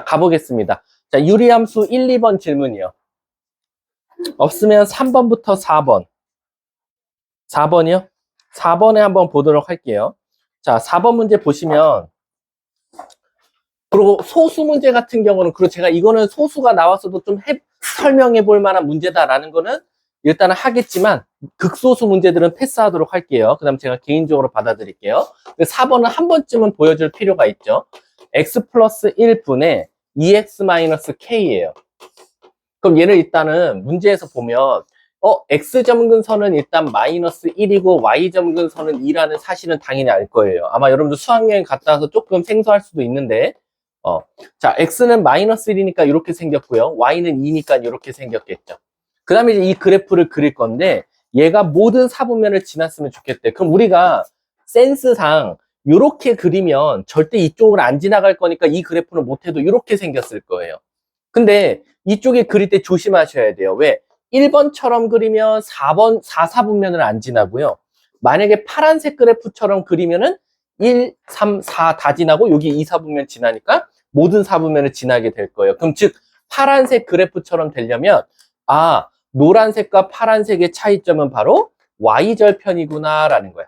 가보겠습니다. 자, 유리함수 1, 2번 질문이요. 없으면 3번부터 4번. 4번이요? 4번에 한번 보도록 할게요. 자, 4번 문제 보시면, 그리고 소수 문제 같은 경우는, 그리고 제가 이거는 소수가 나왔어도 좀 설명해 볼 만한 문제다라는 거는 일단은 하겠지만, 극소수 문제들은 패스하도록 할게요. 그 다음 제가 개인적으로 받아들일게요. 4번은 한 번쯤은 보여줄 필요가 있죠. x 플러스 1분의 2x 마이너스 k예요. 그럼 얘를 일단은 문제에서 보면 x점근선은 일단 마이너스 1이고 y점근선은 2라는 사실은 당연히 알 거예요. 아마 여러분들 수학여행 갔다 와서 조금 생소할 수도 있는데 자, x는 마이너스 1이니까 이렇게 생겼고요. y는 2니까 이렇게 생겼겠죠. 그 다음에 이제 이 그래프를 그릴 건데 얘가 모든 사분면을 지났으면 좋겠대. 그럼 우리가 센스상 이렇게 그리면 절대 이쪽으로 안 지나갈 거니까 이 그래프는 못해도 이렇게 생겼을 거예요. 근데 이쪽에 그릴 때 조심하셔야 돼요. 왜? 1번처럼 그리면 4번, 4사분면을 안 지나고요. 만약에 파란색 그래프처럼 그리면은 1, 3, 4 다 지나고 여기 2, 4분면 지나니까 모든 4분면을 지나게 될 거예요. 그럼 즉 파란색 그래프처럼 되려면 노란색과 파란색의 차이점은 바로 y절편이구나 라는 거야.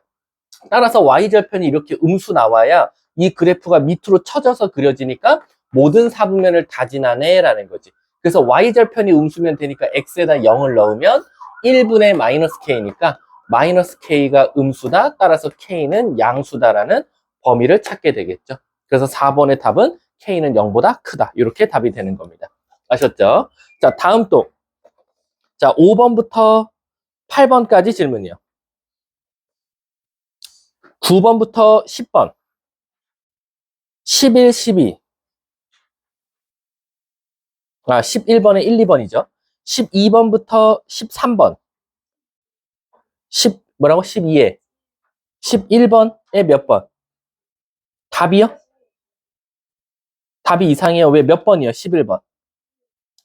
따라서 y절편이 이렇게 음수 나와야 이 그래프가 밑으로 쳐져서 그려지니까 모든 사분면을 다 지나네 라는 거지. 그래서 y절편이 음수면 되니까 x에다 0을 넣으면 1분의 마이너스 k니까 마이너스 k가 음수다. 따라서 k는 양수다라는 범위를 찾게 되겠죠. 그래서 4번의 답은 k는 0보다 크다. 이렇게 답이 되는 겁니다. 아셨죠? 자, 다음 또. 자, 5번부터 8번까지 질문이요. 9번부터 10번. 11, 12. 11번에 1, 2번이죠. 12번부터 13번. 12에. 11번에 몇 번? 답이요? 답이 이상해요. 왜 몇 번이요? 11번.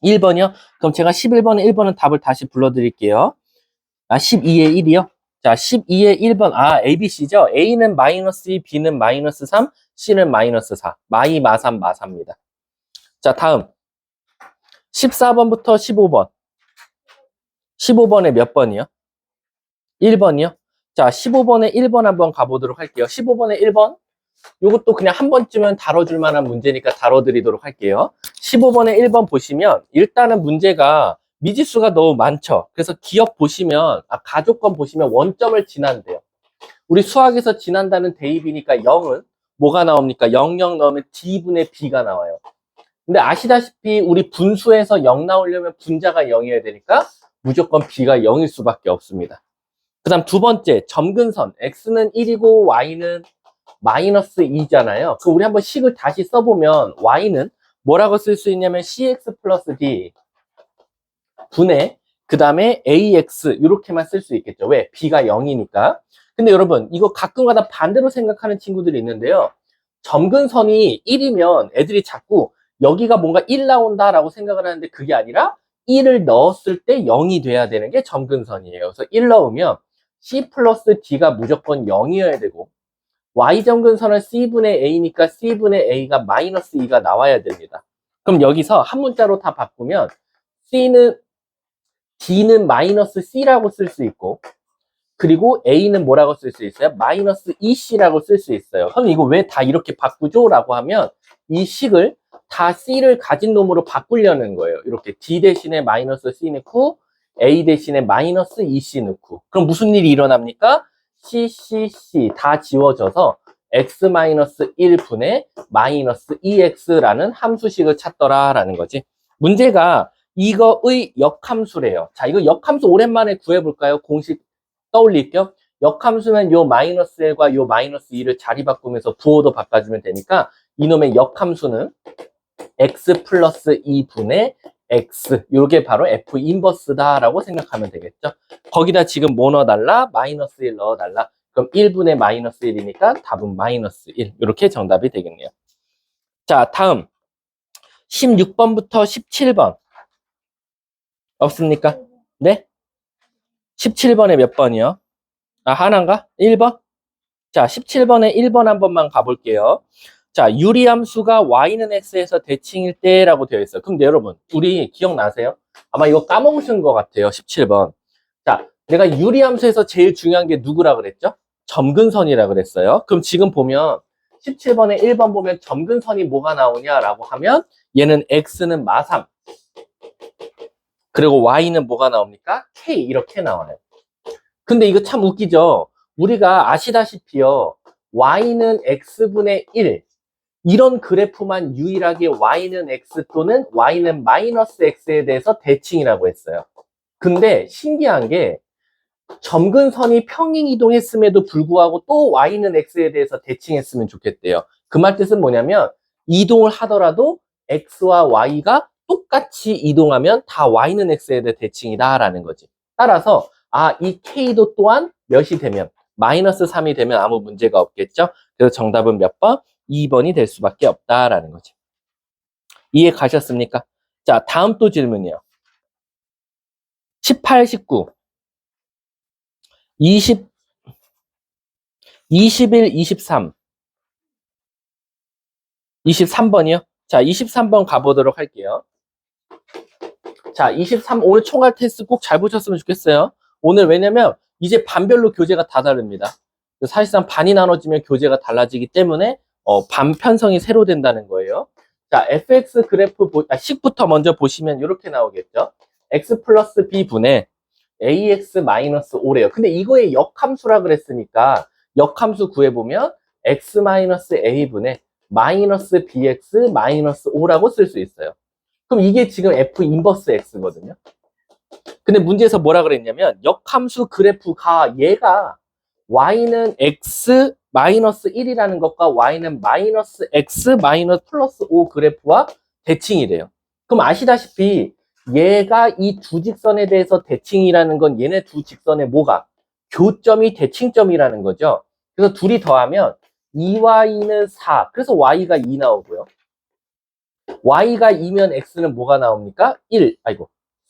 1번이요? 그럼 제가 11번에 1번은 답을 다시 불러드릴게요. 12에 1이요? 자, 12에 1번. A, B, C죠? A는 마이너스 2, B는 마이너스 3, C는 마이너스 4. 마이, 마삼, 마사입니다. 자, 다음. 14번부터 15번. 15번에 몇 번이요? 1번이요? 자, 15번에 1번 한번 가보도록 할게요. 15번에 1번. 이것도 그냥 한 번쯤은 다뤄줄 만한 문제니까 다뤄드리도록 할게요. 15번에 1번 보시면 일단은 문제가 미지수가 너무 많죠. 그래서 기억 보시면, 가족권 보시면 원점을 지난대요. 우리 수학에서 지난다는 대입이니까 0은 뭐가 나옵니까? 0, 0 넣으면 d분의 b가 나와요. 근데 아시다시피 우리 분수에서 0 나오려면 분자가 0이어야 되니까 무조건 b가 0일 수밖에 없습니다. 그 다음 두 번째, 점근선. x는 1이고 y는 마이너스 2잖아요. 그럼 우리 한번 식을 다시 써보면 y는 뭐라고 쓸 수 있냐면 cx 플러스 d 분의 그 다음에 ax 이렇게만 쓸 수 있겠죠. 왜? b가 0이니까. 근데 여러분 이거 가끔가다 반대로 생각하는 친구들이 있는데요. 점근선이 1이면 애들이 자꾸 여기가 뭔가 1 나온다라고 생각을 하는데 그게 아니라 1을 넣었을 때 0이 돼야 되는 게 점근선이에요. 그래서 1 넣으면 c 플러스 d가 무조건 0이어야 되고 y점근선은 c분의 a니까 c분의 a가 마이너스 2가 나와야 됩니다. 그럼 여기서 한 문자로 다 바꾸면 d는 마이너스 c라고 쓸 수 있고 그리고 a는 뭐라고 쓸 수 있어요? 마이너스 2c라고 쓸 수 있어요. 그럼 이거 왜 다 이렇게 바꾸죠? 라고 하면 이 식을 다 c를 가진 놈으로 바꾸려는 거예요. 이렇게 d 대신에 마이너스 c 넣고 a 대신에 마이너스 2c 넣고 그럼 무슨 일이 일어납니까? c 다 지워져서 x-1분의 마이너스 2x라는 함수식을 찾더라라는 거지. 문제가 이거의 역함수래요. 자, 이거 역함수 오랜만에 구해볼까요? 공식 떠올릴 겸 역함수는 요 마이너스 1과 요 마이너스 2를 자리 바꾸면서 부호도 바꿔주면 되니까 이놈의 역함수는 x 플러스 2분의 x 요게 바로 f 인버스다라고 생각하면 되겠죠. 거기다 지금 뭐 넣어달라? 마이너스 1 넣어달라. 그럼 1분의 마이너스 1이니까 답은 마이너스 1 이렇게 정답이 되겠네요. 자, 다음 16번부터 17번 없습니까? 네? 17번에 몇 번이요? 하나인가? 1번? 자, 17번에 1번 한 번만 가볼게요. 자, 유리함수가 y는 x에서 대칭일 때라고 되어 있어요. 그럼 여러분, 우리 기억나세요? 아마 이거 까먹으신 것 같아요. 17번. 자, 내가 유리함수에서 제일 중요한 게 누구라 그랬죠? 점근선이라 그랬어요. 그럼 지금 보면 17번에 1번 보면 점근선이 뭐가 나오냐라고 하면 얘는 x는 마3 그리고 y는 뭐가 나옵니까? k 이렇게 나와요. 근데 이거 참 웃기죠? 우리가 아시다시피요. y는 x분의 1 이런 그래프만 유일하게 y는 x 또는 y는 마이너스 x에 대해서 대칭이라고 했어요. 근데 신기한 게 점근선이 평행 이동했음에도 불구하고 또 y는 x에 대해서 대칭했으면 좋겠대요. 그 말 뜻은 뭐냐면 이동을 하더라도 x와 y가 똑같이 이동하면 다 y는 x에 대해 대칭이다라는 거지. 따라서 이 k도 또한 몇이 되면 마이너스 3이 되면 아무 문제가 없겠죠. 그래서 정답은 몇 번? 2번이 될 수밖에 없다라는 거지. 이해 가셨습니까? 자, 다음 또 질문이요. 18, 19, 20, 21, 23. 23번이요? 자, 23번 가보도록 할게요. 자, 23, 오늘 총괄 테스트 꼭 잘 보셨으면 좋겠어요. 오늘 왜냐면 이제 반별로 교재가 다 다릅니다. 사실상 반이 나눠지면 교재가 달라지기 때문에 반 편성이 새로 된다는 거예요. 자, fx 그래프 식부터 먼저 보시면 이렇게 나오겠죠. x 플러스 b분의 ax 마이너스 5래요. 근데 이거의 역함수라 그랬으니까 역함수 구해보면 x 마이너스 a분의 마이너스 bx 마이너스 5라고 쓸 수 있어요. 그럼 이게 지금 f 인버스 x거든요. 근데 문제에서 뭐라 그랬냐면 역함수 그래프가 얘가 y는 x 마이너스 1이라는 것과 y는 마이너스 x 마이너스 플러스 5 그래프와 대칭이래요. 그럼 아시다시피 얘가 이 두 직선에 대해서 대칭이라는 건 얘네 두 직선의 뭐가? 교점이 대칭점이라는 거죠. 그래서 둘이 더하면 2y는 4. 그래서 y가 2 나오고요. y가 2면 x는 뭐가 나옵니까? 1,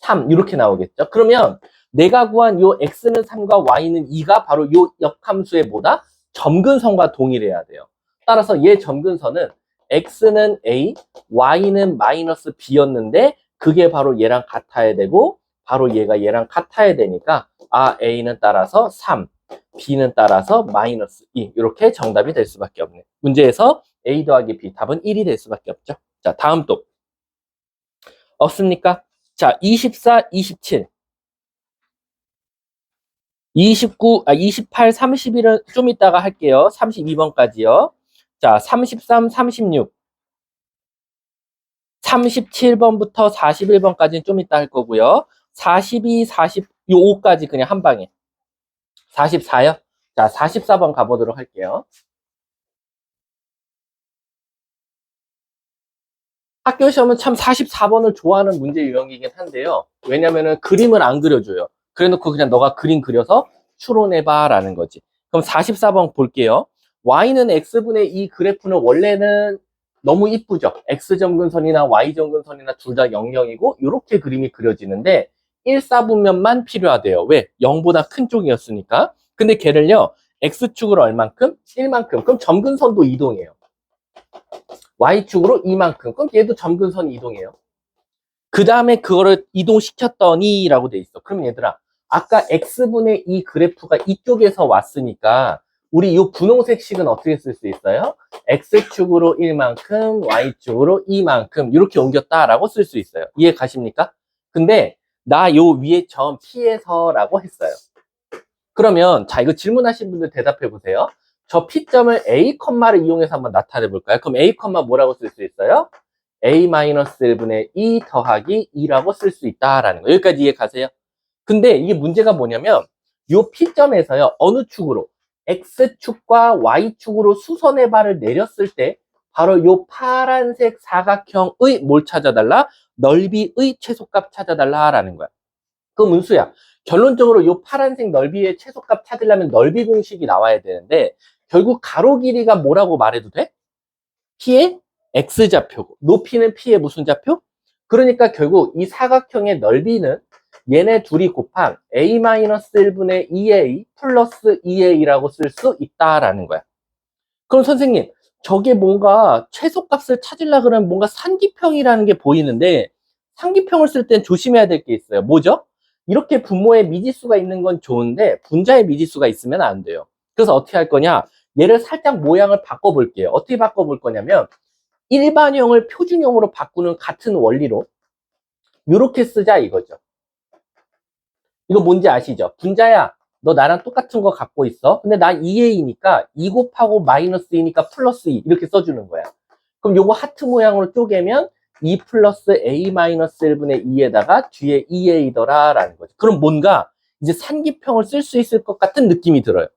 3 이렇게 나오겠죠. 그러면 내가 구한 요 x는 3과 y는 2가 바로 요 역함수의 뭐다? 점근선과 동일해야 돼요. 따라서 얘 점근선은 x는 a, y는 마이너스 b였는데 그게 바로 얘랑 같아야 되고 바로 얘가 얘랑 같아야 되니까 a는 따라서 3, b는 따라서 마이너스 2 이렇게 정답이 될 수밖에 없네. 문제에서 a 더하기 b 답은 1이 될 수밖에 없죠. 자, 다음 또 없습니까? 자, 24, 27, 29, 28, 31은 좀 이따가 할게요. 32번까지요. 자, 33, 36, 37번부터 41번까지는 좀 이따 할 거고요. 42, 40, 요 5까지 그냥 한 방에. 44요? 자, 44번 가보도록 할게요. 학교 시험은 참 44번을 좋아하는 문제 유형이긴 한데요. 왜냐면은 그림을 안 그려줘요. 그래 놓고 그냥 너가 그림 그려서 추론해봐 라는 거지. 그럼 44번 볼게요. y는 x분의 이 그래프는 원래는 너무 이쁘죠. x점근선이나 y점근선이나 둘 다 0,0이고 이렇게 그림이 그려지는데 1사분면만 필요하대요. 왜? 0보다 큰 쪽이었으니까. 근데 걔를요. x축으로 얼만큼? 1만큼. 그럼 점근선도 이동해요. y축으로 이만큼. 그럼 얘도 점근선 이동해요. 그 다음에 그거를 이동시켰더니 라고 돼 있어. 그럼 얘들아, 아까 x분의 이 그래프가 이쪽에서 왔으니까 우리 이 분홍색 식은 어떻게 쓸 수 있어요? x축으로 1만큼, y축으로 2만큼 이렇게 옮겼다라고 쓸 수 있어요. 이해 가십니까? 근데 나 요 위에 점 P에서 라고 했어요. 그러면 자, 이거 질문하신 분들 대답해 보세요. 저 P점을 A, 를 이용해서 한번 나타내 볼까요? 그럼 A, 뭐라고 쓸 수 있어요? A-1분의 2 더하기 2라고 쓸 수 있다라는 거. 여기까지 이해 가세요? 근데 이게 문제가 뭐냐면 요 P점에서요. 어느 축으로? X축과 Y축으로 수선의 발을 내렸을 때 바로 요 파란색 사각형의 뭘 찾아달라? 넓이의 최소값 찾아달라라는 거야. 그 문수야. 결론적으로 이 파란색 넓이의 최소값 찾으려면 넓이 공식이 나와야 되는데 결국 가로 길이가 뭐라고 말해도 돼? P의 X좌표고 높이는 P의 무슨 좌표? 그러니까 결국 이 사각형의 넓이는 얘네 둘이 곱한 A-1분의 2A 플러스 2A라고 쓸 수 있다라는 거야. 그럼 선생님 저게 뭔가 최소값을 찾으려 그러면 뭔가 상기평이라는 게 보이는데 상기평을 쓸 땐 조심해야 될 게 있어요. 뭐죠? 이렇게 분모에 미지수가 있는 건 좋은데 분자에 미지수가 있으면 안 돼요. 그래서 어떻게 할 거냐? 얘를 살짝 모양을 바꿔볼게요. 어떻게 바꿔볼 거냐면 일반형을 표준형으로 바꾸는 같은 원리로 이렇게 쓰자 이거죠. 이거 뭔지 아시죠? 분자야, 너 나랑 똑같은 거 갖고 있어. 근데 나 2a니까 2 곱하고 마이너스 2니까 플러스 2 이렇게 써주는 거야. 그럼 요거 하트 모양으로 쪼개면 2 플러스 a 마이너스 1분의 2에다가 뒤에 2a더라 라는 거죠. 그럼 뭔가 이제 산기평을 쓸 수 있을 것 같은 느낌이 들어요.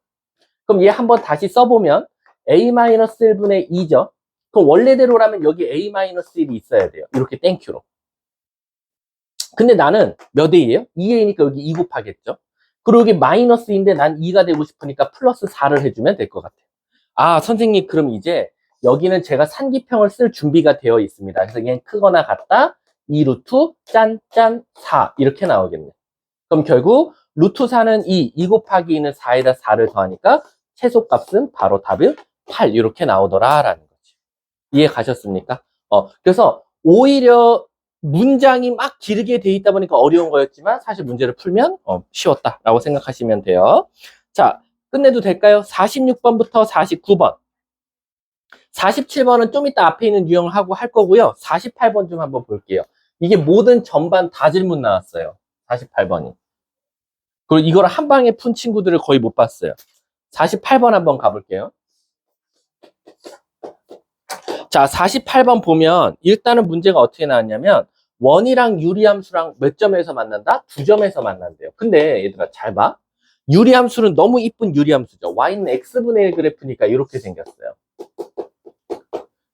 그럼 얘 한번 다시 써보면 a 마이너스 1분의 2죠. 그럼 원래대로라면 여기 a 마이너스 1이 있어야 돼요. 이렇게 땡큐로. 근데 나는 몇 a예요? 2a니까 여기 2 곱하겠죠. 그리고 여기 마이너스 2인데 난 2가 되고 싶으니까 플러스 4를 해주면 될 것 같아요. 아, 선생님, 그럼 이제 여기는 제가 산기평을 쓸 준비가 되어 있습니다. 그래서 얘는 크거나 같다. 2 루트 짠짠 4 이렇게 나오겠네. 그럼 결국 루트 4는 2 곱하기 2는 4에다 4를 더하니까 최소값은 바로 답은 8 이렇게 나오더라 라는 거지. 이해 가셨습니까? 그래서 오히려 문장이 막 길게 돼 있다 보니까 어려운 거였지만 사실 문제를 풀면 쉬웠다라고 생각하시면 돼요. 자, 끝내도 될까요? 46번부터 49번. 47번은 좀 이따 앞에 있는 유형을 하고 할 거고요. 48번 좀 한번 볼게요. 이게 모든 전반 다 질문 나왔어요. 48번이. 그리고 이걸 한 방에 푼 친구들을 거의 못 봤어요. 48번 한번 가볼게요. 자, 48번 보면 일단은 문제가 어떻게 나왔냐면 원이랑 유리함수랑 몇 점에서 만난다? 2점에서 만난대요. 근데 얘들아 잘 봐. 유리함수는 너무 이쁜 유리함수죠. y는 x분의 1 그래프니까 이렇게 생겼어요.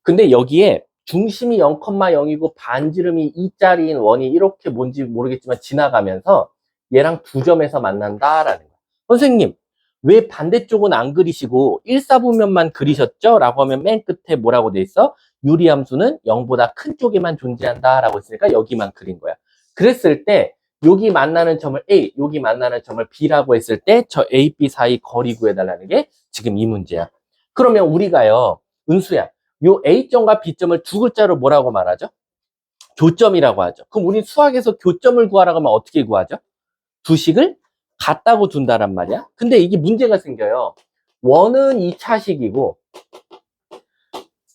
근데 여기에 중심이 0,0이고 반지름이 2짜리인 원이 이렇게 뭔지 모르겠지만 지나가면서 얘랑 2점에서 만난다라는 거예요. 선생님, 왜 반대쪽은 안 그리시고 1사분면만 그리셨죠? 라고 하면 맨 끝에 뭐라고 돼 있어? 유리함수는 0보다 큰 쪽에만 존재한다 라고 했으니까 여기만 그린 거야. 그랬을 때 여기 만나는 점을 A, 여기 만나는 점을 B라고 했을 때 저 A, B 사이 거리 구해달라는 게 지금 이 문제야. 그러면 우리가요, 은수야, 요 A점과 B점을 두 글자로 뭐라고 말하죠? 교점이라고 하죠. 그럼 우리 수학에서 교점을 구하라고 하면 어떻게 구하죠? 두 식을 같다고 둔다란 말이야. 근데 이게 문제가 생겨요. 원은 2차식이고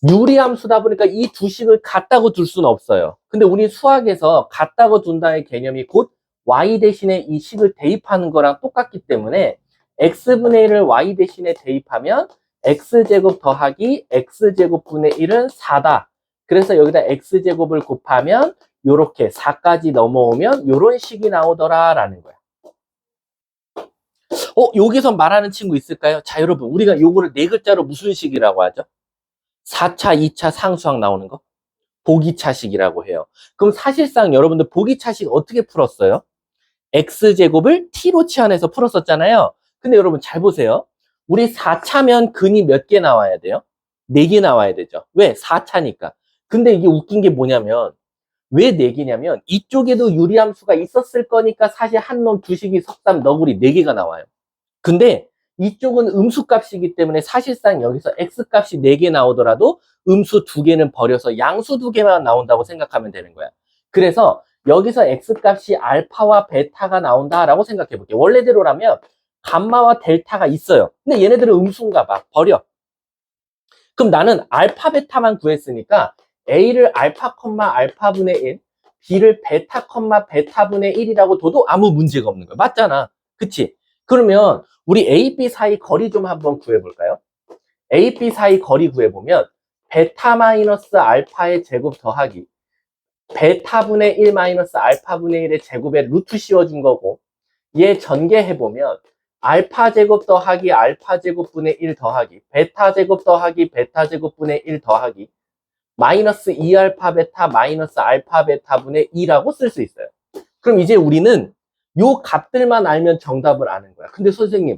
유리함수다 보니까 이 두 식을 같다고 둘 수는 없어요. 근데 우리 수학에서 같다고 둔다의 개념이 곧 y 대신에 이 식을 대입하는 거랑 똑같기 때문에 x분의 1을 y 대신에 대입하면 x제곱 더하기 x제곱분의 1은 4다. 그래서 여기다 x제곱을 곱하면 요렇게 4까지 넘어오면 요런 식이 나오더라 라는 거야. 여기서 말하는 친구 있을까요? 자, 여러분, 우리가 요거를 네 글자로 무슨 식이라고 하죠? 4차, 2차 상수항 나오는 거? 보기차식이라고 해요. 그럼 사실상 여러분들 보기차식 어떻게 풀었어요? x제곱을 t로 치환해서 풀었었잖아요. 근데 여러분 잘 보세요. 우리 4차면 근이 몇 개 나와야 돼요? 4개 나와야 되죠. 왜? 4차니까. 근데 이게 웃긴 게 뭐냐면 왜 4개냐면 이쪽에도 유리함수가 있었을 거니까 사실 한 놈, 두 식이 석삼, 너구리 4개가 나와요. 근데 이쪽은 음수값이기 때문에 사실상 여기서 x값이 4개 나오더라도 음수 2개는 버려서 양수 2개만 나온다고 생각하면 되는 거야. 그래서 여기서 x값이 알파와 베타가 나온다라고 생각해 볼게요. 원래대로라면 감마와 델타가 있어요. 근데 얘네들은 음수인가 봐. 버려. 그럼 나는 알파, 베타만 구했으니까 a를 알파, 알파분의 1, b를 베타, 베타분의 1이라고 둬도 아무 문제가 없는 거야. 맞잖아. 그치? 그러면 우리 A, B 사이 거리 좀 한번 구해볼까요? A, B 사이 거리 구해보면 베타 마이너스 알파의 제곱 더하기 베타분의 1 마이너스 알파분의 1의 제곱에 루트 씌워준 거고 얘 전개해보면 알파 제곱 더하기 알파 제곱분의 1 더하기 베타 제곱 더하기 베타 제곱분의 1 더하기 마이너스 2알파 베타 마이너스 알파 베타분의 2라고 쓸 수 있어요. 그럼 이제 우리는 요 값들만 알면 정답을 아는 거야. 근데 선생님,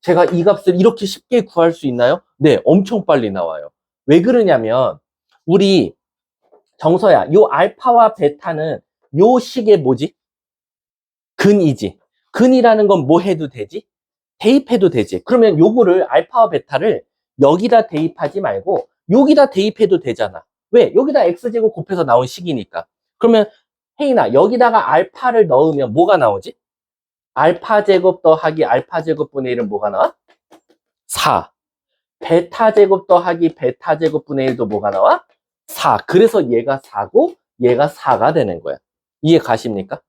제가 이 값을 이렇게 쉽게 구할 수 있나요? 네, 엄청 빨리 나와요. 왜 그러냐면 우리 정서야, 요 알파와 베타는 요 식의 뭐지? 근이지. 근이라는 건 뭐 해도 되지? 대입해도 되지. 그러면 요거를 알파와 베타를 여기다 대입하지 말고 여기다 대입해도 되잖아. 왜? 여기다 x제곱 곱해서 나온 식이니까. 그러면 혜인아, 여기다가 알파를 넣으면 뭐가 나오지? 알파 제곱 더하기 알파 제곱분의 1은 뭐가 나와? 4. 베타 제곱 더하기 베타 제곱분의 1도 뭐가 나와? 4. 그래서 얘가 4고 얘가 4가 되는 거야. 이해 가십니까?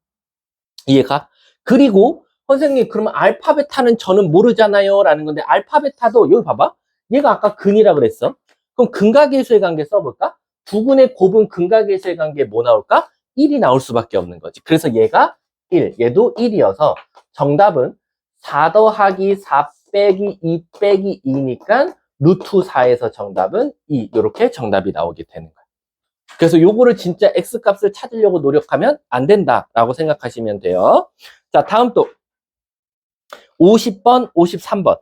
이해가? 그리고 선생님, 그러면 알파 베타는 저는 모르잖아요 라는 건데, 알파 베타도 여기 봐봐. 얘가 아까 근이라 그랬어. 그럼 근각계수의 관계 써볼까? 두근의 곱은 근각계수의 관계 뭐 나올까? 1이 나올 수밖에 없는 거지. 그래서 얘가 1, 얘도 1이어서 정답은 4 더하기 4 빼기 2 빼기 2니까 루트 4에서 정답은 2. 이렇게 정답이 나오게 되는 거야. 그래서 요거를 진짜 X값을 찾으려고 노력하면 안 된다라고 생각하시면 돼요. 자, 다음 또 50번, 53번,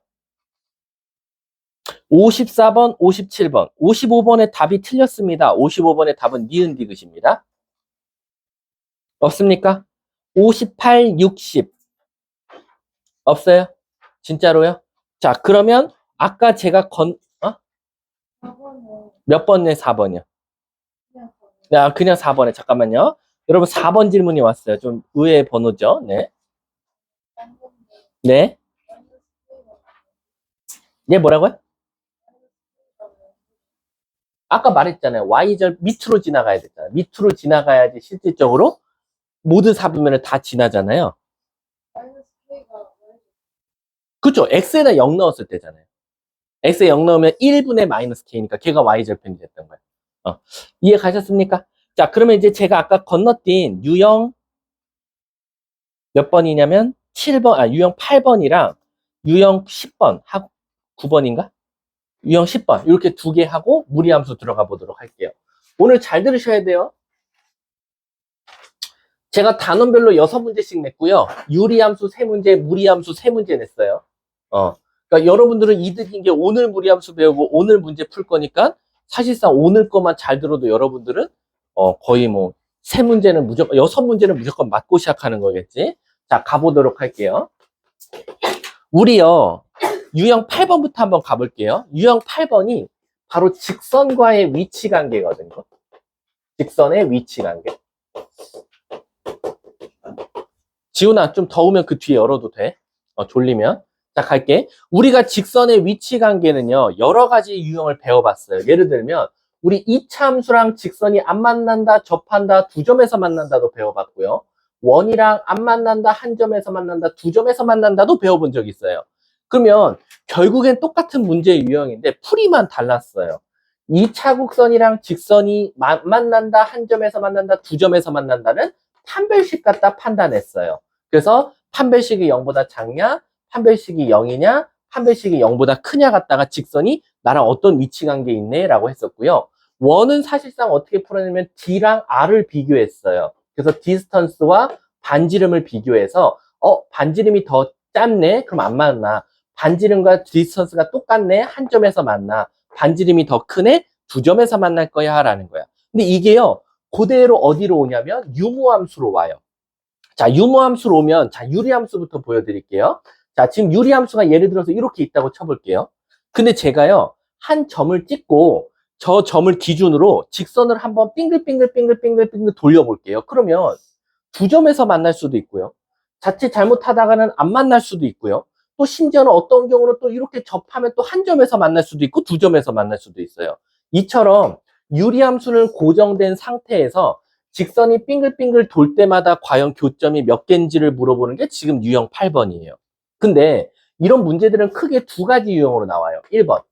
54번, 57번, 55번의 답이 틀렸습니다. 55번의 답은 니은 디귿입니다. 없습니까? 58, 60 없어요? 진짜로요? 자, 그러면 아까 제가 몇 번에 4번이요? 그냥 4번에 잠깐만요. 여러분 4번 질문이 왔어요. 좀 의외의 번호죠. 네. 네. 네, 뭐라고요? 아까 말했잖아요. Y절 밑으로 지나가야 됐잖아요. 밑으로 지나가야지 실질적으로 모든 사분면을 다 지나잖아요. 그렇죠. X에다 0 넣었을 때잖아요. X에 0 넣으면 1분의 마이너스 K니까 걔가 Y절편이 됐던 거예요. 이해 가셨습니까? 자, 그러면 이제 제가 아까 건너뛴 유형 몇 번이냐면 7번, 유형 8번이랑 유형 10번 하고 9번인가? 유형 10번 이렇게 두 개 하고 무리함수 들어가 보도록 할게요. 오늘 잘 들으셔야 돼요. 제가 단원별로 6문제씩 냈고요. 유리함수 3문제, 무리함수 3문제 냈어요. 그러니까 여러분들은 이득인 게 오늘 무리함수 배우고 오늘 문제 풀 거니까 사실상 오늘 거만 잘 들어도 여러분들은 거의 뭐 3문제는 무조건 6문제는 무조건 맞고 시작하는 거겠지. 자, 가보도록 할게요. 우리요 유형 8번부터 한번 가볼게요. 유형 8번이 바로 직선과의 위치 관계거든요. 직선의 위치 관계. 지훈아, 좀 더우면 그 뒤에 열어도 돼. 졸리면. 자, 갈게. 우리가 직선의 위치 관계는요, 여러 가지 유형을 배워봤어요. 예를 들면, 우리 이차함수랑 직선이 안 만난다, 접한다, 두 점에서 만난다도 배워봤고요. 원이랑 안 만난다, 한 점에서 만난다, 두 점에서 만난다도 배워본 적 있어요. 그러면 결국엔 똑같은 문제의 유형인데 풀이만 달랐어요. 2차 곡선이랑 직선이 만난다, 한 점에서 만난다, 두 점에서 만난다는 판별식 갖다 판단했어요. 그래서 판별식이 0보다 작냐, 판별식이 0이냐, 판별식이 0보다 크냐 갖다가 직선이 나랑 어떤 위치 관계에 있네 라고 했었고요. 원은 사실상 어떻게 풀어내면 D랑 R을 비교했어요. 그래서 디스턴스와 반지름을 비교해서 반지름이 더 짧네? 그럼 안 만나. 반지름과 디스턴스가 똑같네? 한 점에서 만나. 반지름이 더 크네? 두 점에서 만날 거야 라는 거야. 근데 이게요, 그대로 어디로 오냐면 유무함수로 와요. 자, 유무함수로 오면, 자, 유리함수부터 보여드릴게요. 자, 지금 유리함수가 예를 들어서 이렇게 있다고 쳐볼게요. 근데 제가요, 한 점을 찍고 저 점을 기준으로 직선을 한번 빙글빙글 돌려볼게요. 그러면 두 점에서 만날 수도 있고요. 자칫 잘못하다가는 안 만날 수도 있고요. 또 심지어는 어떤 경우는 또 이렇게 접하면 또 한 점에서 만날 수도 있고 두 점에서 만날 수도 있어요. 이처럼 유리함수는 고정된 상태에서 직선이 빙글빙글 돌 때마다 과연 교점이 몇 개인지를 물어보는 게 지금 유형 8번이에요. 근데 이런 문제들은 크게 두 가지 유형으로 나와요. 1번.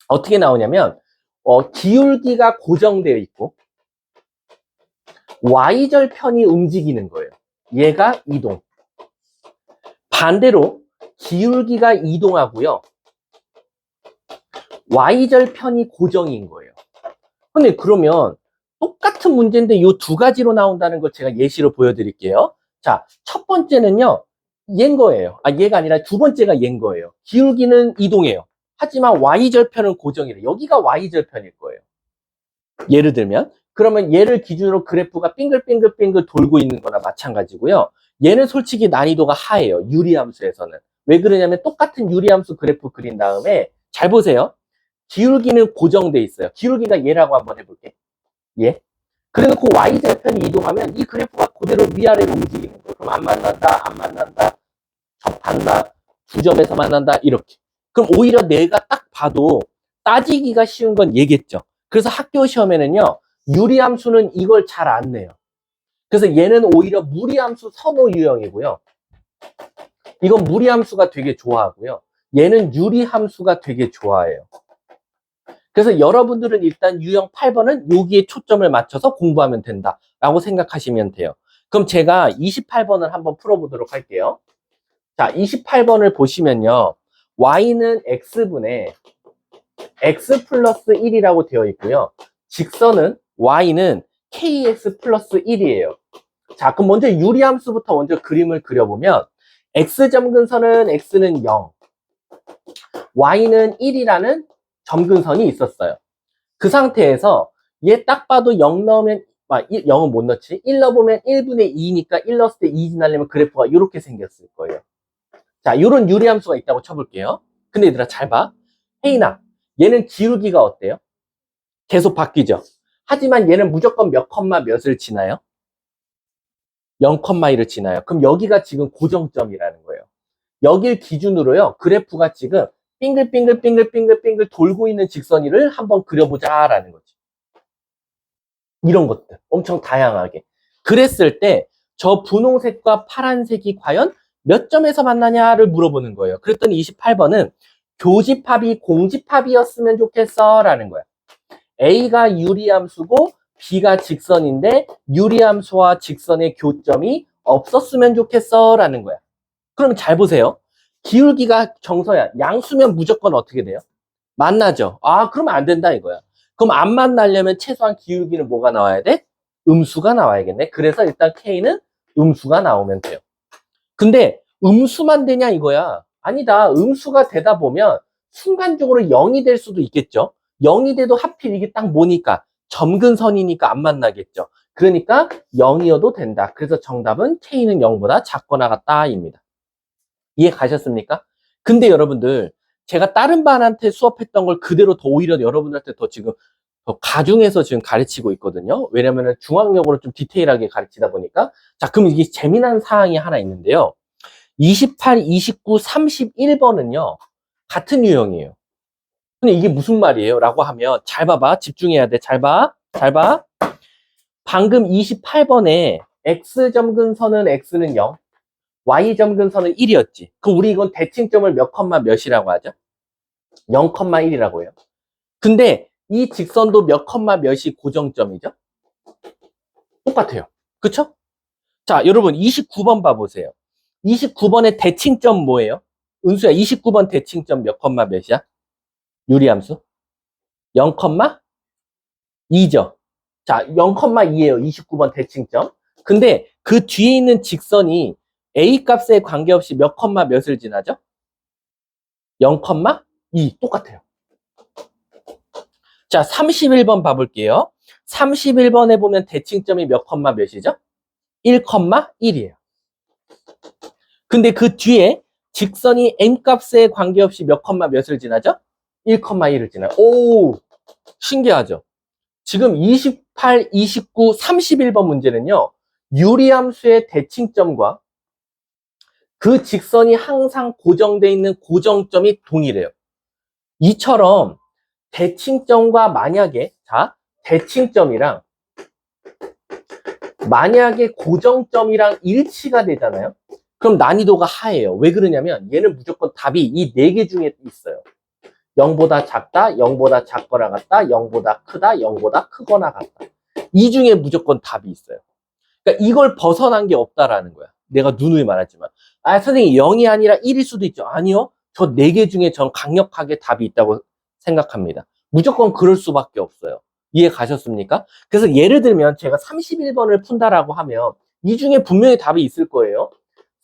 어떻게 나오냐면 기울기가 고정되어 있고 Y절편이 움직이는 거예요. 얘가 이동. 반대로 기울기가 이동하고요. Y절편이 고정인 거예요. 근데 그러면 똑같은 문제인데 이 두 가지로 나온다는 걸 제가 예시로 보여드릴게요. 자, 첫 번째는요. 얘인 거예요. 얘가 아니라 두 번째가 얘인 거예요. 기울기는 이동해요. 하지만 Y절편은 고정이래요. 여기가 Y절편일 거예요. 예를 들면 그러면 얘를 기준으로 그래프가 빙글빙글 돌고 있는 거나 마찬가지고요. 얘는 솔직히 난이도가 하예요. 유리함수에서는. 왜 그러냐면 똑같은 유리함수 그래프 그린 다음에 잘 보세요. 기울기는 고정돼 있어요. 기울기가 얘라고 한번 해볼게. 얘. 그래놓고 y절편이 이동하면 이 그래프가 그대로 위아래로 움직이는 거예요. 그럼 안 만난다, 안 만난다, 접한다, 두 점에서 만난다, 이렇게. 그럼 오히려 내가 딱 봐도 따지기가 쉬운 건 얘겠죠. 그래서 학교 시험에는요, 유리함수는 이걸 잘 안 내요. 그래서 얘는 오히려 무리함수 선호 유형이고요. 이건 무리함수가 되게 좋아하고요. 얘는 유리함수가 되게 좋아해요. 그래서 여러분들은 일단 유형 8번은 여기에 초점을 맞춰서 공부하면 된다라고 생각하시면 돼요. 그럼 제가 28번을 한번 풀어보도록 할게요. 자, 28번을 보시면요. y는 x분의 x 플러스 1이라고 되어 있고요. 직선은 y는 kx 플러스 1이에요. 자, 그럼 먼저 유리함수부터 먼저 그림을 그려보면 x점근선은 x는 0, y는 1이라는 점근선이 있었어요. 그 상태에서 얘 딱 봐도 0 넣으면 0은 못 넣지. 1 넣어보면 1분의 2니까 1 넣었을 때 2 지나려면 그래프가 이렇게 생겼을 거예요. 자, 이런 유리함수가 있다고 쳐볼게요. 근데 얘들아 잘 봐. 혜인아, 얘는 기울기가 어때요? 계속 바뀌죠. 하지만 얘는 무조건 몇 컴마 몇을 지나요? 0,1을 지나요. 그럼 여기가 지금 고정점이라는 거예요. 여길 기준으로요. 그래프가 지금 빙글빙글 돌고 있는 직선이를 한번 그려보자라는 거지. 이런 것들 엄청 다양하게. 그랬을 때 저 분홍색과 파란색이 과연 몇 점에서 만나냐를 물어보는 거예요. 그랬더니 28번은 교집합이 공집합이었으면 좋겠어 라는 거야. A가 유리함수고 B가 직선인데 유리함수와 직선의 교점이 없었으면 좋겠어 라는 거야. 그럼 잘 보세요. 기울기가 정서야. 양수면 무조건 어떻게 돼요? 만나죠. 아, 그러면 안 된다 이거야. 그럼 안 만나려면 최소한 기울기는 뭐가 나와야 돼? 음수가 나와야겠네. 그래서 일단 K는 음수가 나오면 돼요. 근데 음수만 되냐 이거야. 아니다. 음수가 되다 보면 순간적으로 0이 될 수도 있겠죠. 0이 돼도 하필 이게 딱 뭐니까 점근선이니까 안 만나겠죠. 그러니까 0이어도 된다. 그래서 정답은 K는 0보다 작거나 같다입니다. 이해 가셨습니까? 근데 여러분들 제가 다른 반한테 수업했던 걸 그대로 더 오히려 여러분들한테 더 지금 더 가중해서 지금 가르치고 있거든요. 왜냐면은 중학용어로 좀 디테일하게 가르치다 보니까. 자, 그럼 이게 재미난 사항이 하나 있는데요. 28, 29, 31번은요. 같은 유형이에요. 근데 이게 무슨 말이에요? 라고 하면 잘 봐봐. 집중해야 돼. 잘 봐. 잘 봐. 방금 28번에 x점근선은 x는 0, y점근선은 1이었지. 그럼 우리 이건 대칭점을 몇 컴마 몇이라고 하죠? 0,1이라고 해요. 근데 이 직선도 몇 컴마 몇이 고정점이죠? 똑같아요. 그쵸? 자, 여러분 29번 봐보세요. 29번의 대칭점 뭐예요? 은수야, 29번 대칭점 몇 컴마 몇이야? 유리함수? 0,2죠. 자, 0,2예요. 29번 대칭점. 근데 그 뒤에 있는 직선이 A 값에 관계없이 몇 컴마 몇을 지나죠? 0,2. 똑같아요. 자, 31번 봐볼게요. 31번에 보면 대칭점이 몇 컴마 몇이죠? 1,1이에요. 근데 그 뒤에 직선이 n 값에 관계없이 몇 컴마 몇을 지나죠? 1,1을 지나요. 오, 신기하죠? 지금 28, 29, 31번 문제는요. 유리함수의 대칭점과 그 직선이 항상 고정되어 있는 고정점이 동일해요. 이처럼 대칭점과 만약에 대칭점이랑 만약에 고정점이랑 일치가 되잖아요. 그럼 난이도가 하예요. 왜 그러냐면 얘는 무조건 답이 이 4개 중에 있어요. 0보다 작다, 0보다 작거나 같다, 0보다 크다, 0보다 크거나 같다. 이 중에 무조건 답이 있어요. 그러니까 이걸 벗어난 게 없다라는 거야. 내가 누누이 말하지만. 아, 선생님 0이 아니라 1일 수도 있죠. 아니요. 저 4개 중에 전 강력하게 답이 있다고 생각합니다. 무조건 그럴 수밖에 없어요. 이해 가셨습니까? 그래서 예를 들면 제가 31번을 푼다라고 하면 이 중에 분명히 답이 있을 거예요.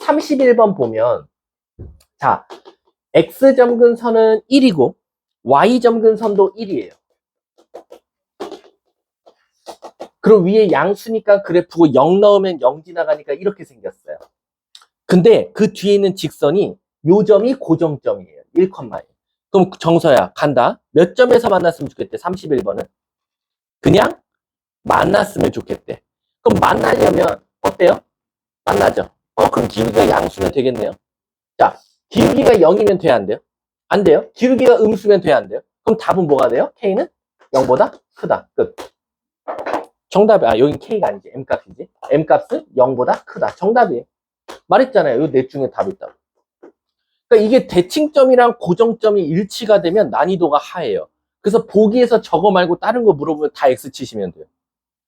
31번 보면 자, x점근선은 1이고 y점근선도 1이에요. 그럼 위에 양수니까 그래프고 0 넣으면 0 지나가니까 이렇게 생겼어요. 근데 그 뒤에 있는 직선이 요 점이 고정점이에요. 1,1. 그럼 정서야, 간다. 몇 점에서 만났으면 좋겠대, 31번은? 그냥 만났으면 좋겠대. 그럼 만나려면, 어때요? 만나죠. 그럼 기울기가 양수면 되겠네요. 자, 기울기가 0이면 돼야 안 돼요? 안 돼요. 기울기가 음수면 돼야 안 돼요? 그럼 답은 뭐가 돼요? K는 0보다 크다. 끝. 정답이, 여기 K가 아니지. M값이지. M값은 0보다 크다. 정답이에요. 말했잖아요. 이 넷 중에 답이 있다고. 그러니까 이게 대칭점이랑 고정점이 일치가 되면 난이도가 하해요. 그래서 보기에서 저거 말고 다른 거 물어보면 다 X 치시면 돼요.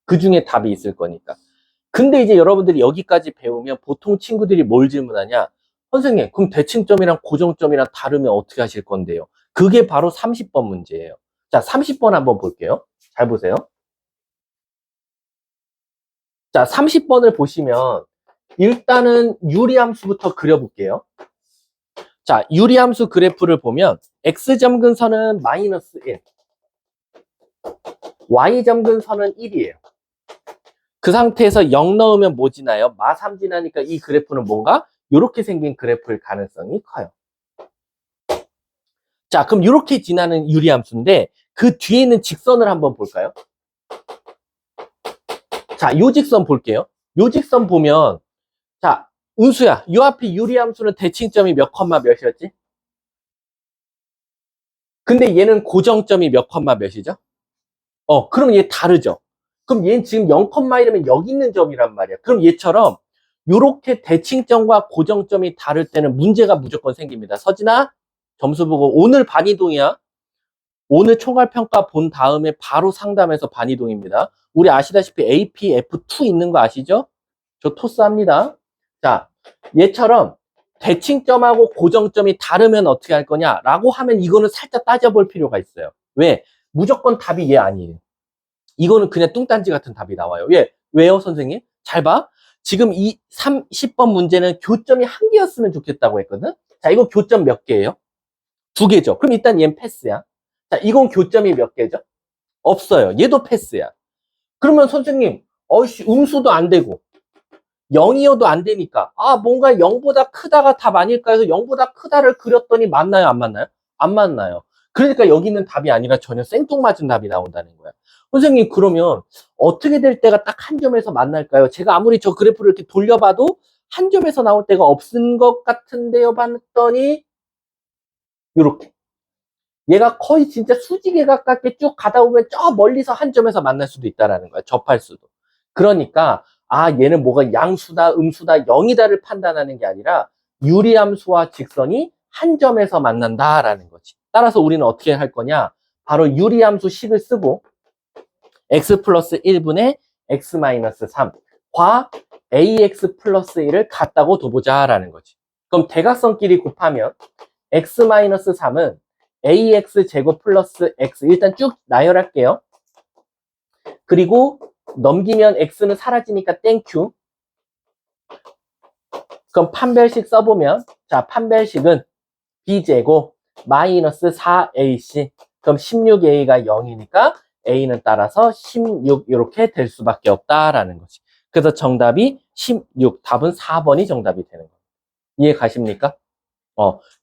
그 중에 답이 있을 거니까. 근데 이제 여러분들이 여기까지 배우면 보통 친구들이 뭘 질문하냐? 선생님, 그럼 대칭점이랑 고정점이랑 다르면 어떻게 하실 건데요? 그게 바로 30번 문제예요. 자, 30번 한번 볼게요. 잘 보세요. 자, 30번을 보시면 일단은 유리함수부터 그려볼게요. 자, 유리함수 그래프를 보면 x점근선은 마이너스 1, y점근선은 1이에요. 그 상태에서 0 넣으면 뭐 지나요? 마3 지나니까 이 그래프는 뭔가 이렇게 생긴 그래프일 가능성이 커요. 자, 그럼 이렇게 지나는 유리함수인데 그 뒤에 있는 직선을 한번 볼까요? 자, 요 직선 볼게요. 요 직선 보면 자, 은수야, 요 앞에 유리함수는 대칭점이 몇 컴마 몇이었지? 근데 얘는 고정점이 몇 컴마 몇이죠? 그럼 얘 다르죠? 그럼 얘는 지금 0,1이면 여기 있는 점이란 말이야. 그럼 얘처럼 요렇게 대칭점과 고정점이 다를 때는 문제가 무조건 생깁니다. 서진아, 점수 보고 오늘 반이동이야. 오늘 총괄평가 본 다음에 바로 상담해서 반이동입니다. 우리 아시다시피 APF2 있는 거 아시죠? 저 토스합니다. 자, 얘처럼 대칭점하고 고정점이 다르면 어떻게 할 거냐라고 하면 이거는 살짝 따져볼 필요가 있어요. 왜? 무조건 답이 얘 아니에요. 이거는 그냥 뚱딴지 같은 답이 나와요. 왜요, 선생님? 잘 봐. 지금 이 30번 문제는 교점이 한 개였으면 좋겠다고 했거든? 자, 이거 교점 몇 개예요? 두 개죠. 그럼 일단 얘는 패스야. 자, 이건 교점이 몇 개죠? 없어요. 얘도 패스야. 그러면 선생님, 음수도 안 되고, 0이어도 안 되니까, 뭔가 0보다 크다가 답 아닐까 해서 0보다 크다를 그렸더니 맞나요? 안 맞나요? 안 맞나요. 그러니까 여기 있는 답이 아니라 전혀 생뚱맞은 답이 나온다는 거야. 선생님, 그러면 어떻게 될 때가 딱 한 점에서 만날까요? 제가 아무리 저 그래프를 이렇게 돌려봐도 한 점에서 나올 때가 없은 것 같은데요? 봤더니, 요렇게. 얘가 거의 진짜 수직에 가깝게 쭉 가다 보면 저 멀리서 한 점에서 만날 수도 있다라는 거야. 접할 수도. 그러니까 얘는 뭐가 양수다, 음수다, 0이다를 판단하는 게 아니라 유리함수와 직선이 한 점에서 만난다라는 거지. 따라서 우리는 어떻게 할 거냐? 바로 유리함수 식을 쓰고 x 플러스 1분의 x 마이너스 3과 ax 플러스 1을 같다고 둬보자라는 거지. 그럼 대각선끼리 곱하면 x 마이너스 3은 ax 제곱 플러스 x 일단 쭉 나열할게요. 그리고 넘기면 x는 사라지니까 땡큐. 그럼 판별식 써보면 자, 판별식은 b제곱 마이너스 4ac 그럼 16a가 0이니까 a는 따라서 16 이렇게 될 수밖에 없다라는 거지. 그래서 정답이 16, 답은 4번이 정답이 되는 거예요. 이해 가십니까?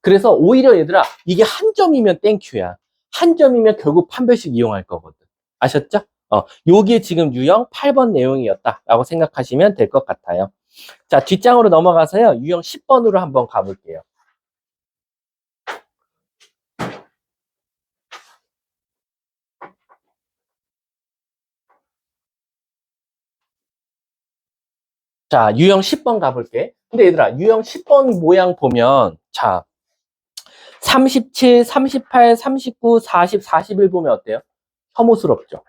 그래서 오히려 얘들아 이게 한 점이면 땡큐야. 한 점이면 결국 판별식 이용할 거거든. 아셨죠? 요게 지금 유형 8번 내용이었다라고 생각하시면 될 것 같아요. 자, 뒷장으로 넘어가서요. 유형 10번으로 한번 가볼게요. 자, 유형 10번 가볼게. 근데 얘들아, 유형 10번 모양 보면, 자, 37, 38, 39, 40, 41 보면 어때요? 혐오스럽죠?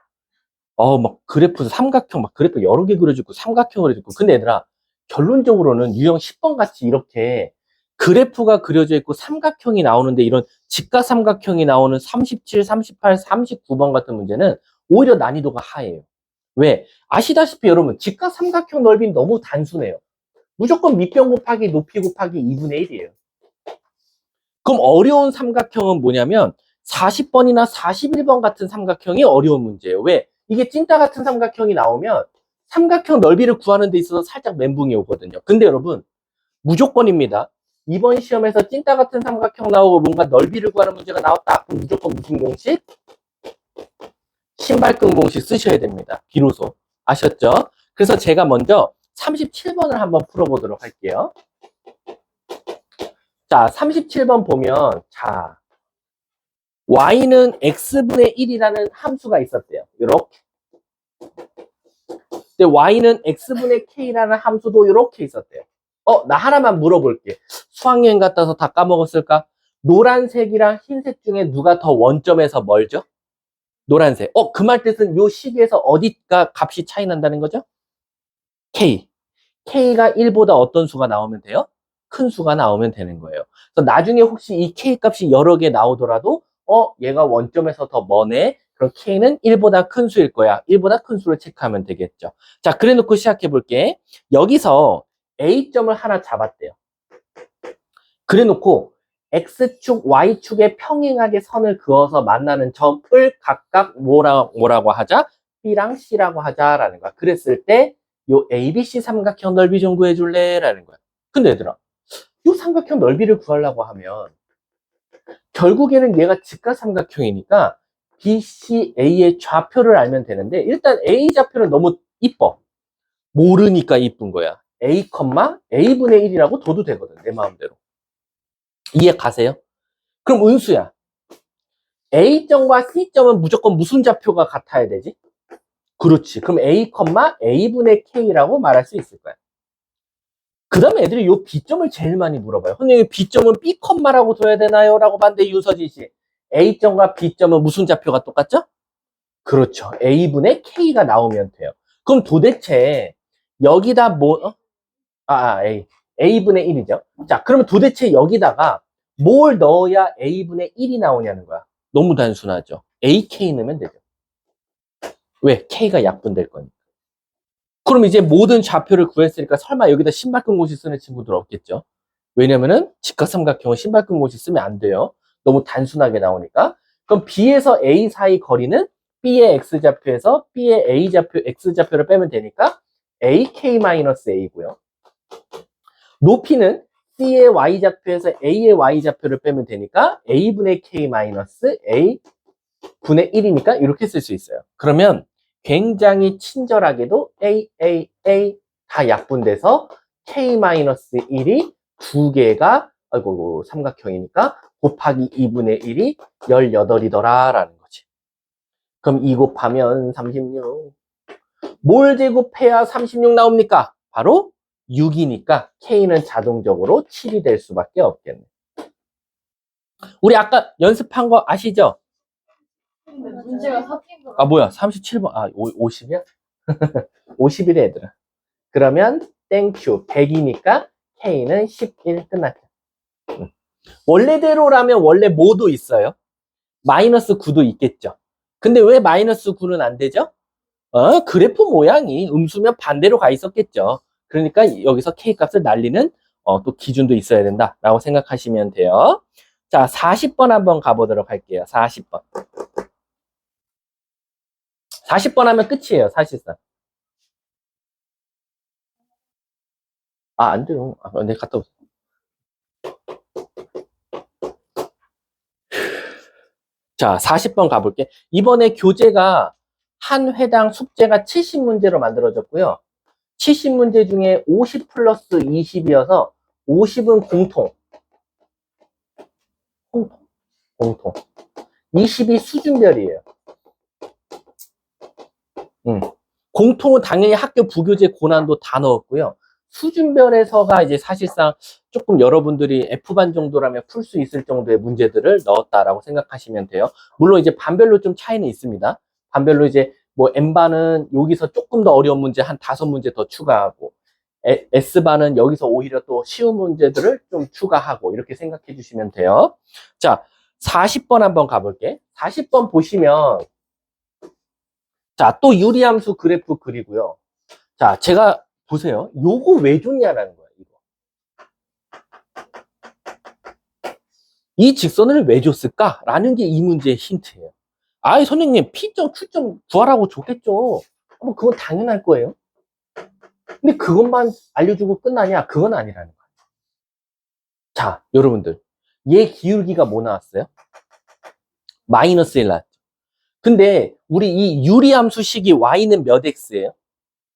막 그래프 삼각형, 막 그래프 여러 개 그려주고, 삼각형 그려주고. 근데 얘들아, 결론적으로는 유형 10번 같이 이렇게 그래프가 그려져 있고 삼각형이 나오는데 이런 직각삼각형이 나오는 37, 38, 39번 같은 문제는 오히려 난이도가 하해요. 왜? 아시다시피 여러분, 직각삼각형 넓이는 너무 단순해요. 무조건 밑변 곱하기 높이 곱하기 2분의 1이에요. 그럼 어려운 삼각형은 뭐냐면 40번이나 41번 같은 삼각형이 어려운 문제예요. 왜? 이게 찐따 같은 삼각형이 나오면 삼각형 넓이를 구하는 데 있어서 살짝 멘붕이 오거든요. 근데 여러분 무조건입니다. 이번 시험에서 찐따 같은 삼각형 나오고 뭔가 넓이를 구하는 문제가 나왔다. 그럼 무조건 무슨 공식? 신발끈 공식 쓰셔야 됩니다. 비로소. 아셨죠? 그래서 제가 먼저 37번을 한번 풀어보도록 할게요. 자, 37번 보면, 자, y는 x분의 1이라는 함수가 있었대요. 이렇게. 근데 y는 x분의 k라는 함수도 이렇게 있었대요. 나 하나만 물어볼게. 수학여행 갔다 와서 다 까먹었을까? 노란색이랑 흰색 중에 누가 더 원점에서 멀죠? 노란색. 그 말 뜻은 요 식에서 어디가 값이 차이 난다는 거죠? k. k가 1보다 어떤 수가 나오면 돼요? 큰 수가 나오면 되는 거예요. 그래서 나중에 혹시 이 k 값이 여러 개 나오더라도 얘가 원점에서 더 머네. 그럼 k는 1보다 큰 수일 거야. 1보다 큰 수를 체크하면 되겠죠. 자, 그래 놓고 시작해 볼게. 여기서 a점을 하나 잡았대요. 그래 놓고 x축, y축에 평행하게 선을 그어서 만나는 점을 각각 뭐라고 하자? b랑 c라고 하자라는 거야. 그랬을 때 요 ABC 삼각형 넓이 좀 구해줄래? 라는 거야. 근데 얘들아, 요 삼각형 넓이를 구하려고 하면 결국에는 얘가 직각삼각형이니까 BCA의 좌표를 알면 되는데 일단 A 좌표는 너무 이뻐. 모르니까 이쁜 거야. A, A분의 1이라고 둬도 되거든. 내 마음대로. 이해 가세요? 그럼 은수야. A점과 C점은 무조건 무슨 좌표가 같아야 되지? 그렇지. 그럼 A, A분의 K라고 말할 수 있을 거야. 그 다음에 애들이 요 B점을 제일 많이 물어봐요. 선생님, B점은 B, 라고 둬야 되나요? 라고 봤는데 윤서진 씨. A점과 B점은 무슨 좌표가 똑같죠? 그렇죠. A분의 K가 나오면 돼요. 그럼 도대체 여기다 A분의 1이죠. 자, 그러면 도대체 여기다가 뭘 넣어야 A분의 1이 나오냐는 거야. 너무 단순하죠. AK 넣으면 되죠. 왜? K가 약분될 거니까. 그럼 이제 모든 좌표를 구했으니까 설마 여기다 신발끈 고시 쓰는 친구들 없겠죠? 왜냐면은 직각삼각형은 신발끈 고시 쓰면 안 돼요. 너무 단순하게 나오니까. 그럼 B에서 A 사이 거리는 B의 X좌표에서 B의 A좌표, X좌표를 빼면 되니까 AK-A고요. 높이는 C의 Y좌표에서 A의 Y좌표를 빼면 되니까 A분의 K-A 분의 1이니까 이렇게 쓸 수 있어요. 그러면 굉장히 친절하게도 다 약분돼서 K-1이 두 개가 삼각형이니까 곱하기 2분의 1이 18이더라 라는 거지. 그럼 2 곱하면 36. 뭘 제곱해야 36 나옵니까? 바로 6이니까 K는 자동적으로 7이 될 수밖에 없겠네. 우리 아까 연습한 거 아시죠? 문제가 섞인 거. 뭐야 37번 50이야? 50이래 얘들아. 그러면 땡큐 100이니까 K는 11 끝났죠. 원래대로라면 원래 뭐도 있어요? 마이너스 9도 있겠죠. 근데 왜 마이너스 9는 안 되죠? 그래프 모양이 음수면 반대로 가 있었겠죠. 그러니까 여기서 K 값을 날리는 또 기준도 있어야 된다라고 생각하시면 돼요. 자, 40번 한번 가보도록 할게요. 40번. 40번 하면 끝이에요, 사실상. 안 돼요. 내가 갔다 올게. 자, 40번 가볼게. 이번에 교재가 한 회당 숙제가 70문제로 만들어졌고요. 70문제 중에 50 플러스 20이어서 50은 공통. 20이 수준별이에요. 공통은 당연히 학교 부교재 고난도 다 넣었고요. 수준별에서가 이제 사실상 조금 여러분들이 F반 정도라면 풀 수 있을 정도의 문제들을 넣었다라고 생각하시면 돼요. 물론 이제 반별로 좀 차이는 있습니다. 반별로 이제 뭐 N반은 여기서 조금 더 어려운 문제 한 5문제 더 추가하고 S반은 여기서 오히려 또 쉬운 문제들을 좀 추가하고 이렇게 생각해 주시면 돼요. 자, 40번 한번 가볼게. 40번 보시면 자, 또 유리함수 그래프 그리고요. 자, 제가 보세요. 요거 왜 좋냐라는 거예요. 이 직선을 왜 줬을까라는 게 이 문제의 힌트예요. 선생님 P점, Q점 구하라고 줬겠죠. 그건 당연할 거예요. 근데 그것만 알려주고 끝나냐? 그건 아니라는 거예요. 자, 여러분들. 얘 기울기가 뭐 나왔어요? 마이너스 1 나왔죠. 근데 우리 이 유리함수식이 y는 몇 x예요?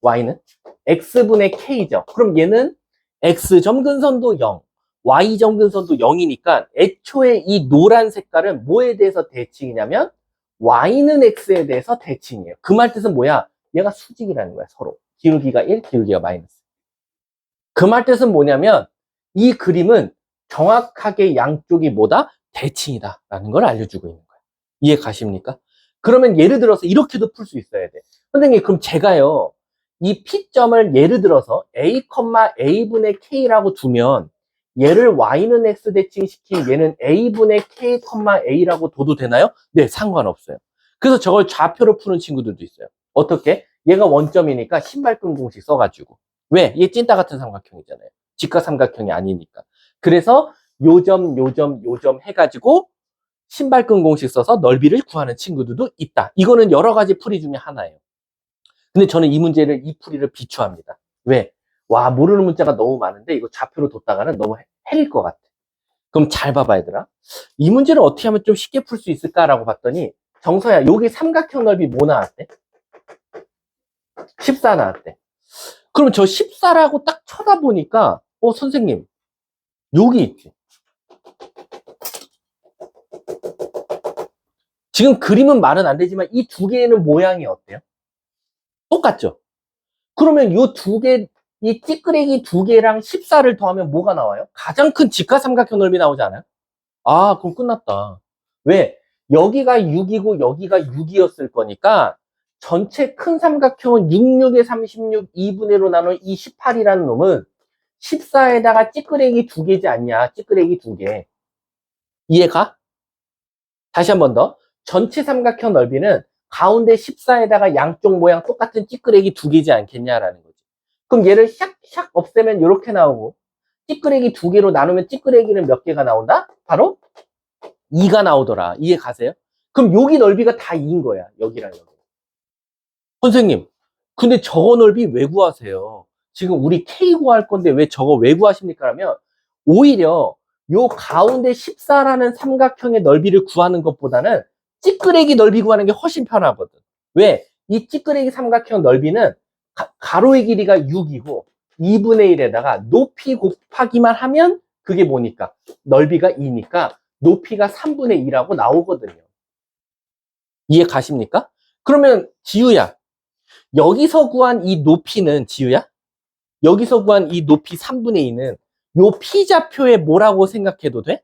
y는? x분의 k죠. 그럼 얘는 x점 근선도 0, y점 근선도 0이니까 애초에 이 노란 색깔은 뭐에 대해서 대칭이냐면 y는 x에 대해서 대칭이에요. 그 말 뜻은 뭐야? 얘가 수직이라는 거야, 서로. 기울기가 1, 기울기가 마이너스. 그 말 뜻은 뭐냐면 이 그림은 정확하게 양쪽이 뭐다? 대칭이다 라는 걸 알려주고 있는 거야. 이해 가십니까? 그러면 예를 들어서 이렇게도 풀 수 있어야 돼. 선생님, 그럼 제가요, 이 P점을 예를 들어서 A, A분의 K라고 두면 얘를 Y는 X 대칭시킨 얘는 A분의 K, A라고 둬도 되나요? 네, 상관없어요. 그래서 저걸 좌표로 푸는 친구들도 있어요. 어떻게? 얘가 원점이니까 신발끈 공식 써가지고. 왜? 얘 찐따 같은 삼각형이잖아요. 직각 삼각형이 아니니까. 그래서 요점, 요점, 요점 해가지고 신발끈 공식 써서 넓이를 구하는 친구들도 있다. 이거는 여러 가지 풀이 중에 하나예요. 근데 저는 이 문제를, 이 풀이를 비추합니다. 왜? 와, 모르는 문자가 너무 많은데 이거 좌표로 뒀다가는 너무 헷갈릴 것 같아. 그럼 잘 봐봐, 얘들아. 이 문제를 어떻게 하면 좀 쉽게 풀 수 있을까라고 봤더니, 정서야, 여기 삼각형 넓이 뭐 나왔대? 14 나왔대. 그럼 저 14라고 딱 쳐다보니까, 선생님, 여기 있지. 지금 그림은 말은 안 되지만 이 두 개는 모양이 어때요? 똑같죠? 그러면 이 두 개, 이 찌끄레기 두 개랑 14를 더하면 뭐가 나와요? 가장 큰 직각삼각형 넓이 나오지 않아요? 아, 그럼 끝났다. 왜? 여기가 6이고 여기가 6이었을 거니까 전체 큰 삼각형은 66에 36, 2분의 1로 나눈 이 18이라는 놈은 14에다가 찌끄레기 두 개지 않냐? 찌끄레기 두 개. 이해가? 다시 한 번 더. 전체 삼각형 넓이는 가운데 14에다가 양쪽 모양 똑같은 찌끄레기 두 개지 않겠냐라는 거지. 그럼 얘를 샥샥 없애면 이렇게 나오고 찌끄레기 두 개로 나누면 찌끄레기는 몇 개가 나온다? 바로 2가 나오더라. 이해 가세요? 그럼 여기 넓이가 다 2인 거야. 여기랑 여기. 선생님, 근데 저거 넓이 왜 구하세요? 지금 우리 K 구할 건데 왜 저거 왜 구하십니까? 라면 오히려 요 가운데 14라는 삼각형의 넓이를 구하는 것보다는 찌끄레기 넓이 구하는 게 훨씬 편하거든. 왜? 이 찌끄레기 삼각형 넓이는 가로의 길이가 6이고 2분의 1에다가 높이 곱하기만 하면 그게 뭐니까? 넓이가 2니까 높이가 3분의 2라고 나오거든요. 이해 가십니까? 그러면 지우야, 여기서 구한 이 높이는 지우야? 여기서 구한 이 높이 3분의 2는 요 P좌표에 뭐라고 생각해도 돼?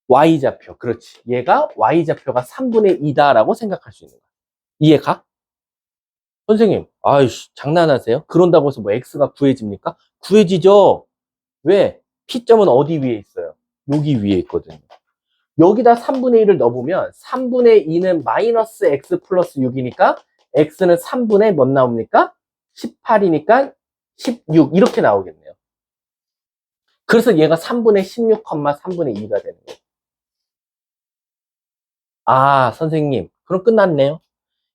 Y좌표. 그렇지. 얘가 Y좌표가 3분의 2다라고 생각할 수 있는 거야. 이해가? 선생님, 아이씨, 장난하세요? 그런다고 해서 뭐 X가 구해집니까? 구해지죠? 왜? P점은 어디 위에 있어요? 여기 위에 있거든요. 여기다 3분의 1을 넣어보면 3분의 2는 마이너스 X 플러스 6이니까 X는 3분의 몇 나옵니까? 18이니까 16 이렇게 나오겠네요. 그래서 얘가 3분의 16, 3분의 2가 되는 거예요. 아, 선생님, 그럼 끝났네요.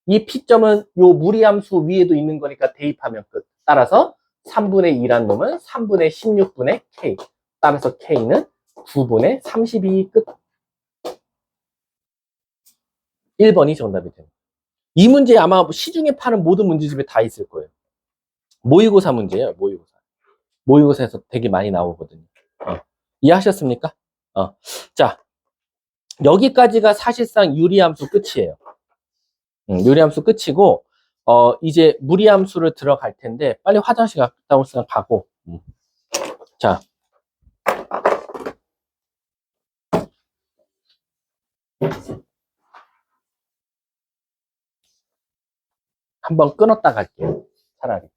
이 P점은 요 무리함수 위에도 있는 거니까 대입하면 끝. 따라서 3분의 2란 놈은 3분의 16분의 K. 따라서 K는 9분의 32 끝. 1번이 정답이 됩니다. 이 문제 아마 시중에 파는 모든 문제집에 다 있을 거예요. 모의고사 문제예요, 모의고사. 모의고사에서 되게 많이 나오거든요. 이해하셨습니까? 자, 여기까지가 사실상 유리함수 끝이에요. 유리함수 끝이고, 이제 무리함수를 들어갈 텐데, 빨리 화장실 갔다 올 시간 가고. 자. 한번 끊었다 갈게요. 차라리.